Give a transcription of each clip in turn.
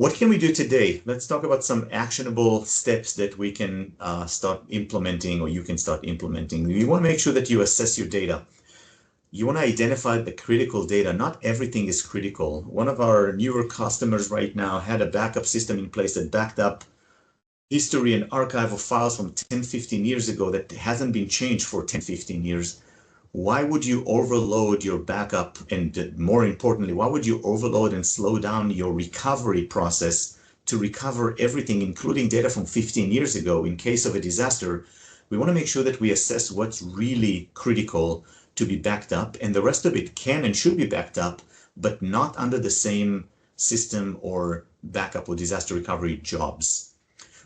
What can we do today? Let's talk about some actionable steps that we can start implementing, or you can start implementing. You want to make sure that you assess your data. You want to identify the critical data. Not everything is critical. One of our newer customers right now had a backup system in place that backed up history and archive of files from 10, 15 years ago that hasn't been changed for 10, 15 years. Why would you overload your backup? And more importantly, why would you overload and slow down your recovery process to recover everything, including data from 15 years ago in case of a disaster? We want to make sure that we assess what's really critical to be backed up, and the rest of it can and should be backed up, but not under the same system or backup or disaster recovery jobs.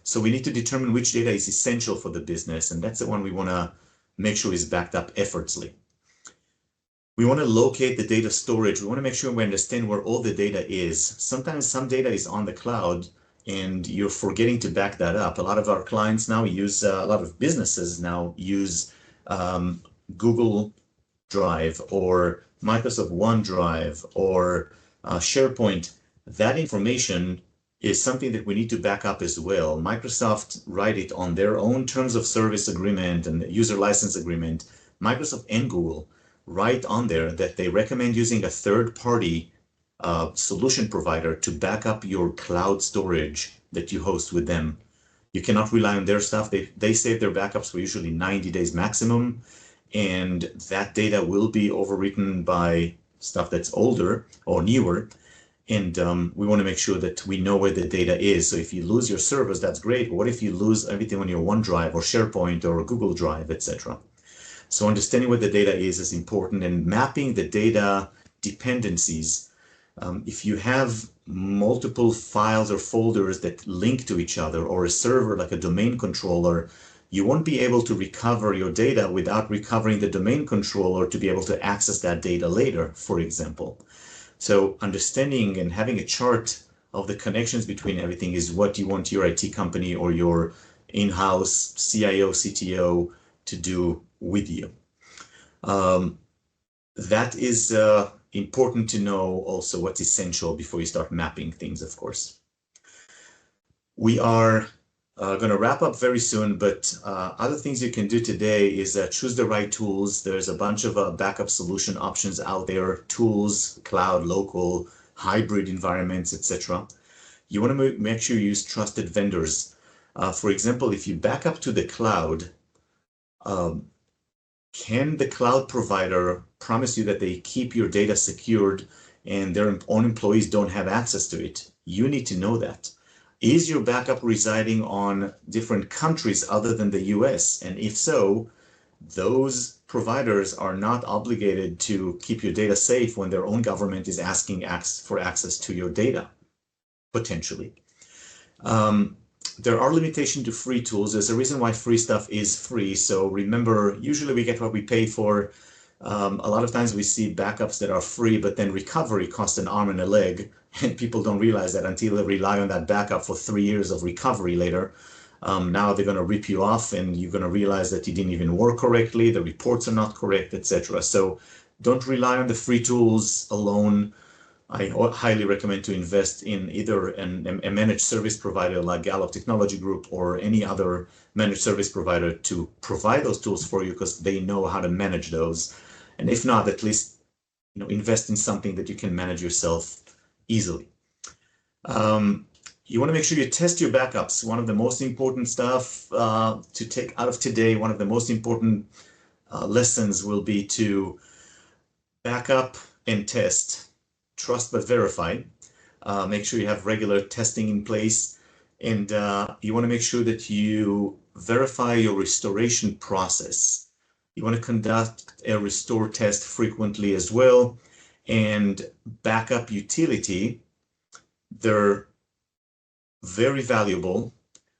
So we need to determine which data is essential for the business, and that's the one we want to make sure is backed up effortlessly. We want to locate the data storage. We want to make sure we understand where all the data is. Sometimes some data is on the cloud and you're forgetting to back that up. A lot of our clients now use, a lot of businesses now use Google Drive or Microsoft OneDrive or SharePoint. That information is something that we need to back up as well. Microsoft write it on their own terms of service agreement and user license agreement. Microsoft and Google write on there that they recommend using a third-party solution provider to back up your cloud storage that you host with them. You cannot rely on their stuff. They save their backups for usually 90 days maximum, and that data will be overwritten by stuff that's older or newer. And we want to make sure that we know where the data is. So if you lose your servers, that's great. But what if you lose everything on your OneDrive or SharePoint or Google Drive, etc.? So understanding where the data is important, and mapping the data dependencies. If you have multiple files or folders that link to each other, or a server like a domain controller, you won't be able to recover your data without recovering the domain controller to be able to access that data later, for example. So understanding and having a chart of the connections between everything is what you want your IT company or your in-house CIO, CTO to do with you. That is important to know also what's essential before you start mapping things, of course. We are going to wrap up very soon, but other things you can do today is choose the right tools. There's a bunch of backup solution options out there, tools, cloud, local, hybrid environments, etc. You want to make sure you use trusted vendors. For example, if you back up to the cloud, can the cloud provider promise you that they keep your data secured and their own employees don't have access to it? You need to know that. Is your backup residing on different countries other than the US? And if so, those providers are not obligated to keep your data safe when their own government is asking for access to your data, potentially. There are limitations to free tools. There's a reason why free stuff is free. So remember, usually we get what we pay for. A lot of times we see backups that are free, but then recovery costs an arm and a leg. And people don't realize that until they rely on that backup for 3 years of recovery later. Now they're going to rip you off and you're going to realize that you didn't even work correctly. The reports are not correct, etc. So don't rely on the free tools alone. I highly recommend to invest in either a managed service provider like Gallop Technology Group or any other managed service provider to provide those tools for you, because they know how to manage those. And if not, at least invest in something that you can manage yourself easily. You want to make sure you test your backups. One of the most important stuff to take out of today, one of the most important lessons will be to back up and test. Trust but verify. Make sure you have regular testing in place, and you want to make sure that you verify your restoration process. You want to conduct a restore test frequently as well. And backup utility, they're very valuable,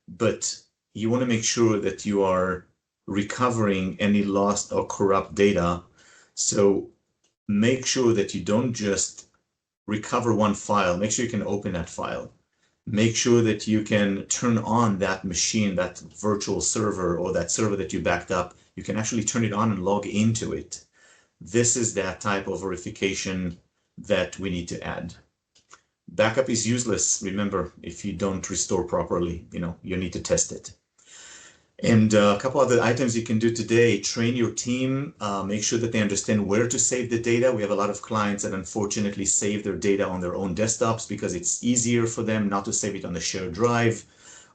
but you want to make sure that you are recovering any lost or corrupt data. So make sure that you don't just recover one file. Make sure you can open that file. Make sure that you can turn on that machine, that virtual server or that server that you backed up. You can actually turn it on and log into it. This is that type of verification that we need to add. Backup is useless. Remember, if you don't restore properly, you need to test it. And a couple other items you can do today: train your team, make sure that they understand where to save the data. We have a lot of clients that unfortunately save their data on their own desktops because it's easier for them not to save it on the shared drive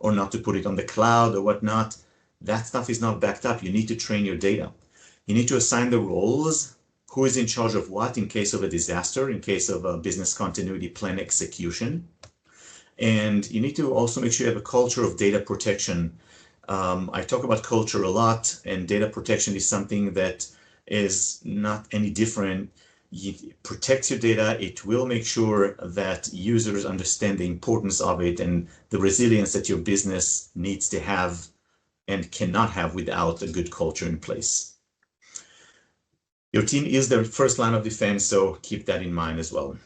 or not to put it on the cloud or whatnot. That stuff is not backed up. You need to train your data. You need to assign the roles, who is in charge of what in case of a disaster, in case of a business continuity plan execution. And you need to also make sure you have a culture of data protection. I talk about culture a lot, and data protection is something that is not any different. It protects your data. It will make sure that users understand the importance of it and the resilience that your business needs to have and cannot have without a good culture in place. Your team is the first line of defense, so keep that in mind as well.